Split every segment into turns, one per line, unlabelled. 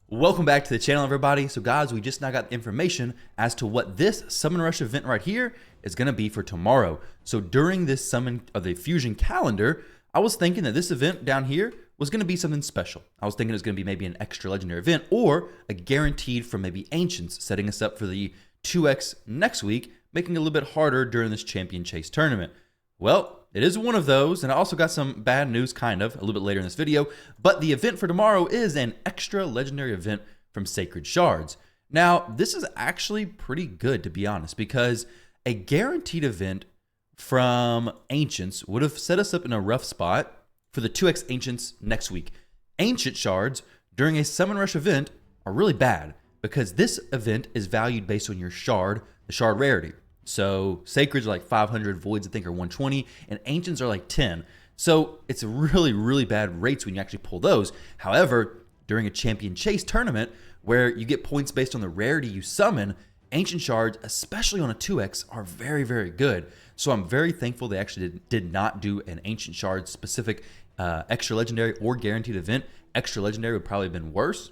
Welcome back to the channel, everybody. So guys, we just now got information as to what this Summon Rush event right here is going to be for tomorrow. So during this Summon of the Fusion calendar, I was thinking that this event down here was going to be something special. I was thinking it was going to be maybe an extra legendary event or a guaranteed from maybe Ancients, setting us up for the 2x next week, making it a little bit harder during this Champion Chase tournament. Well, it is one of those, and I also got some bad news, kind of, a little bit later in this video, but the event for tomorrow is an extra legendary event from Sacred Shards. Now, this is actually pretty good, to be honest, because a guaranteed event from Ancients would have set us up in a rough spot for the 2x Ancients next week. Ancient Shards during a Summon Rush event are really bad, because this event is valued based on your shard, the shard rarity. So Sacreds are like 500, Voids I think are 120, and Ancients are like 10. So it's really, really bad rates when you actually pull those. However, during a Champion Chase tournament where you get points based on the rarity you summon, Ancient Shards, especially on a 2x, are very, very good. So I'm very thankful they actually did not do an Ancient Shard specific extra legendary or guaranteed event. Extra legendary would probably have been worse.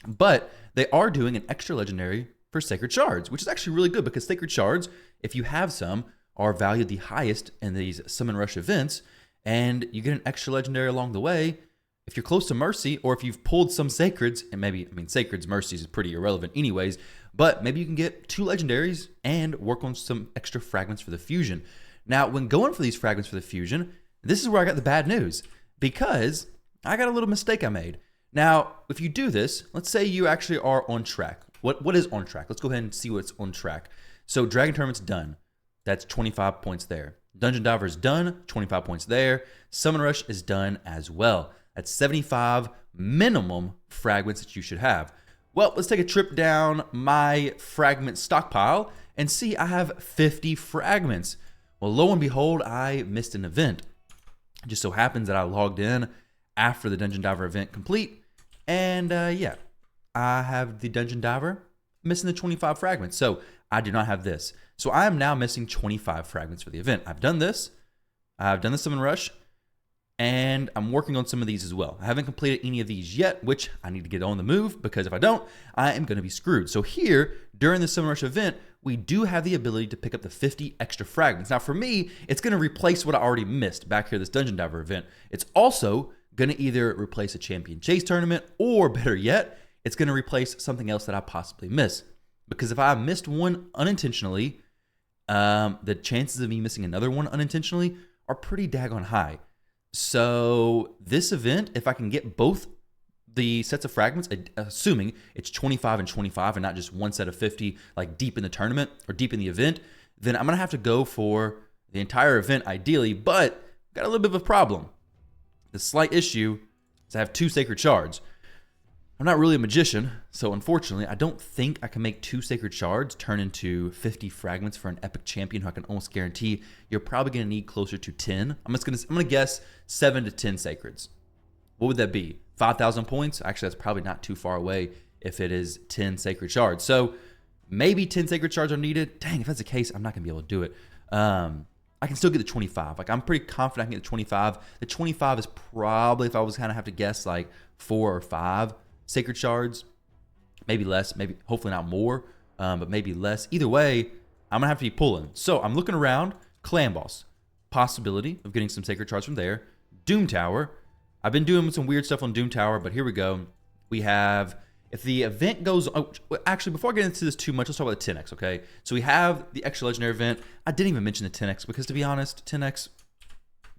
But they are doing an extra legendary for Sacred Shards, which is actually really good because Sacred Shards, if you have some, are valued the highest in these Summon Rush events, and you get an extra legendary along the way. If you're close to Mercy, or if you've pulled some Sacreds, and maybe, Sacreds, Mercies is pretty irrelevant anyways, but maybe you can get 2 legendaries and work on some extra fragments for the Fusion. Now, when going for these fragments for the Fusion, this is where I got the bad news, because I got a little mistake I made. Now, if you do this, let's say you actually are on track. What is on track? Let's go ahead and see what's on track. So Dragon Tournament's done. That's 25 points there. Dungeon Diver is done, 25 points there. Summon Rush is done as well. That's 75 minimum fragments that you should have. Well, let's take a trip down my fragment stockpile and see I have 50 fragments. Well, lo and behold, I missed an event. It just so happens that I logged in after the Dungeon Diver event complete, and yeah. I have the Dungeon Diver missing the 25 fragments. So I do not have this. So I am now missing 25 fragments for the event. I've done this. I've done the Summon Rush. And I'm working on some of these as well. I haven't completed any of these yet, which I need to get on the move, because if I don't, I am going to be screwed. So here, during the Summon Rush event, we do have the ability to pick up the 50 extra fragments. Now for me, it's going to replace what I already missed back here, this Dungeon Diver event. It's also going to either replace a Champion Chase tournament, or better yet, it's going to replace something else that I possibly miss. Because if I missed one unintentionally, the chances of me missing another one unintentionally are pretty daggone high. So this event, if I can get both the sets of fragments, assuming it's 25 and 25 and not just one set of 50 like deep in the tournament or deep in the event, then I'm going to have to go for the entire event ideally, but got a little bit of a problem. The slight issue is I have 2 Sacred Shards. I'm not really a magician, so unfortunately, I don't think I can make 2 Sacred Shards turn into 50 fragments for an epic champion who I can almost guarantee you're probably going to need closer to 10. I'm going to guess 7 to 10 Sacreds. What would that be? 5,000 points? Actually, that's probably not too far away if it is 10 Sacred Shards. So maybe 10 Sacred Shards are needed. Dang, if that's the case, I'm not going to be able to do it. I can still get the 25. Like, I'm pretty confident I can get the 25. The 25 is probably, if I was kind of have to guess, like 4 or 5 Sacred Shards, maybe less, maybe hopefully not more, but maybe less. Either way, I'm gonna have to be pulling. So I'm looking around. Clan Boss, possibility of getting some Sacred Shards from there. Doom Tower, I've been doing some weird stuff on Doom Tower, but here we go. We have, if the event goes, actually before I get into this too much, let's talk about the 10x, okay? So we have the extra legendary event. I didn't even mention the 10x because, to be honest, 10x,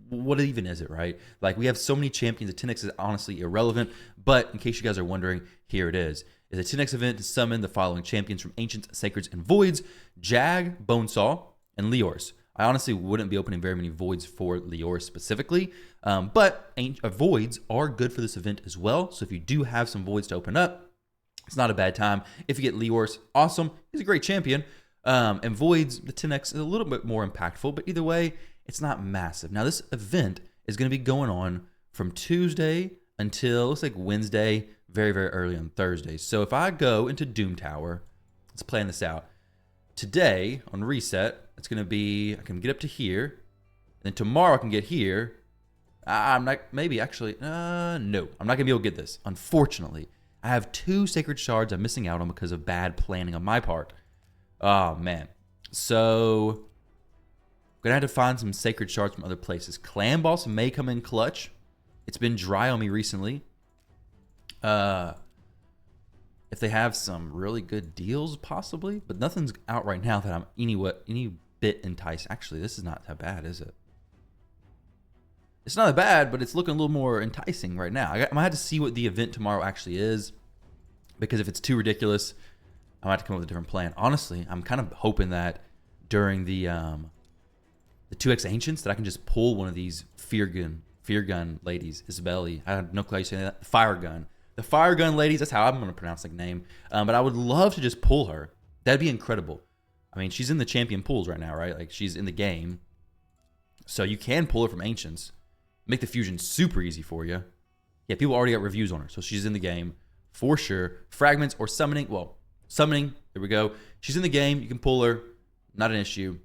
what even is it, right? Like, we have so many champions, the 10x is honestly irrelevant, but in case you guys are wondering, here it is. It's a 10x event to summon the following champions from Ancients, Sacreds, and Voids: Jaggbonesaw and Leorius. I honestly wouldn't be opening very many Voids for Leorius specifically, but Voids are good for this event as well, so if you do have some Voids to open up, it's not a bad time. If you get Leorius, awesome. He's a great champion. And Voids, the 10x is a little bit more impactful, but either way, it's not massive. Now, this event is going to be going on from Tuesday until, looks like Wednesday, very, very early on Thursday. So if I go into Doom Tower, let's plan this out. Today, on reset, it's going to be, I can get up to here. And then tomorrow I can get here. I'm not, maybe actually, no. I'm not going to be able to get this, unfortunately. I have 2 sacred shards I'm missing out on because of bad planning on my part. Oh, man. So, I'm going to have to find some sacred shards from other places. Clan Boss may come in clutch. It's been dry on me recently. If they have some really good deals, possibly. But nothing's out right now that I'm any bit enticed. Actually, this is not that bad, is it? It's not that bad, but it's looking a little more enticing right now. I'm going to have to see what the event tomorrow actually is. Because if it's too ridiculous, I might have to come up with a different plan. Honestly, I'm kind of hoping that during the 2x Ancients that I can just pull one of these fear gun ladies, Isabelli. I have no clue how you say that. The fire gun ladies, that's how I'm going to pronounce the name. But I would love to just pull her. That'd be incredible. I mean, she's in the champion pools right now, right? Like, she's in the game. So you can pull her from Ancients. Make the fusion super easy for you. Yeah, people already got reviews on her. So she's in the game for sure. Fragments or summoning. Well, summoning. There we go. She's in the game. You can pull her. Not an issue.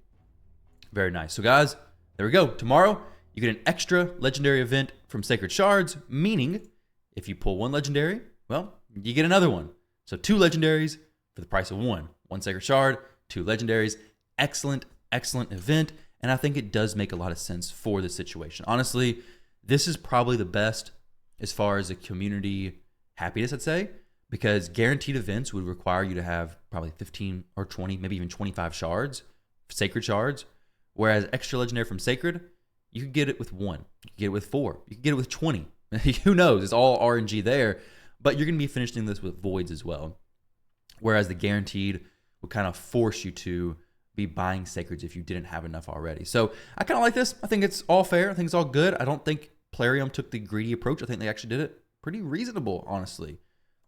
Very nice. So, guys, there we go. Tomorrow, you get an extra legendary event from Sacred Shards, meaning if you pull 1 legendary, well, you get another one. So 2 legendaries for the price of 1. 1 Sacred Shard, 2 legendaries. Excellent, excellent event. And I think it does make a lot of sense for the situation. Honestly, this is probably the best as far as a community happiness, I'd say, because guaranteed events would require you to have probably 15 or 20, maybe even 25 shards, Sacred Shards. Whereas extra legendary from Sacred, you could get it with 1. You could get it with 4. You could get it with 20. Who knows? It's all RNG there. But you're going to be finishing this with voids as well. Whereas the guaranteed would kind of force you to be buying Sacreds if you didn't have enough already. So I kind of like this. I think it's all fair. I think it's all good. I don't think Plarium took the greedy approach. I think they actually did it pretty reasonable, honestly.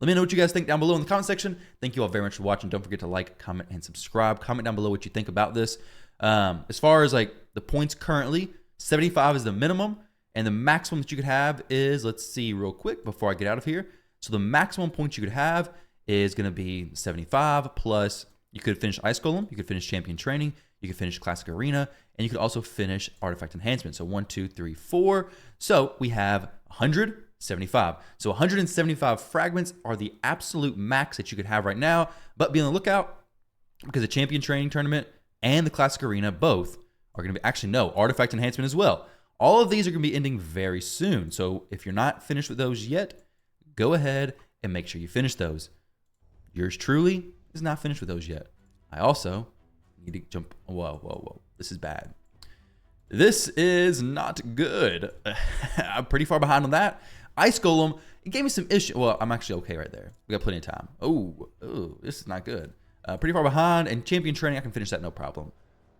Let me know what you guys think down below in the comment section. Thank you all very much for watching. Don't forget to like, comment, and subscribe. Comment down below what you think about this. As far as like the points currently, 75 is the minimum, and the maximum that you could have is, let's see real quick before I get out of here. So the maximum points you could have is going to be 75 plus you could finish Ice Golem, you could finish Champion Training, you could finish Classic Arena, and you could also finish Artifact Enhancement. So 1, 2, 3, 4. So we have 175. So 175 fragments are the absolute max that you could have right now, but be on the lookout because the Champion Training Tournament and the Classic Arena both are going to be, actually no, Artifact Enhancement as well. All of these are going to be ending very soon. So if you're not finished with those yet, go ahead and make sure you finish those. Yours truly is not finished with those yet. I also need to jump. Whoa. This is bad. This is not good. I'm pretty far behind on that. Ice Golem, it gave me some issue. Well, I'm actually okay right there. We got plenty of time. Oh, this is not good. Pretty far behind. And Champion Training, I can finish that no problem.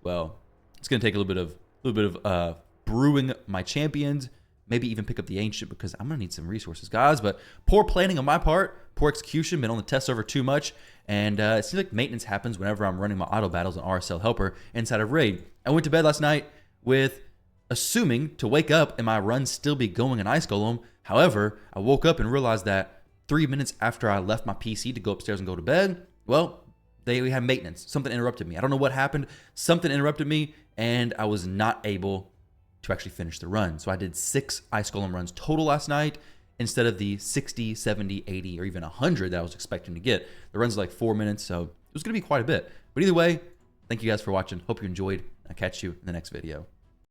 Well, it's going to take a little bit of brewing my champions. Maybe even pick up the Ancient because I'm going to need some resources, guys. But poor planning on my part, poor execution, been on the test server too much. And it seems like maintenance happens whenever I'm running my auto battles on RSL Helper inside of Raid. I went to bed last night with assuming to wake up and my run still be going in Ice Golem. However, I woke up and realized that 3 minutes after I left my PC to go upstairs and go to bed, well, we had maintenance. Something interrupted me. I don't know what happened. Something interrupted me, and I was not able to actually finish the run. So I did 6 Ice Golem runs total last night instead of the 60, 70, 80, or even 100 that I was expecting to get. The runs are like 4 minutes, so it was going to be quite a bit. But either way, thank you guys for watching. Hope you enjoyed. I'll catch you in the next video.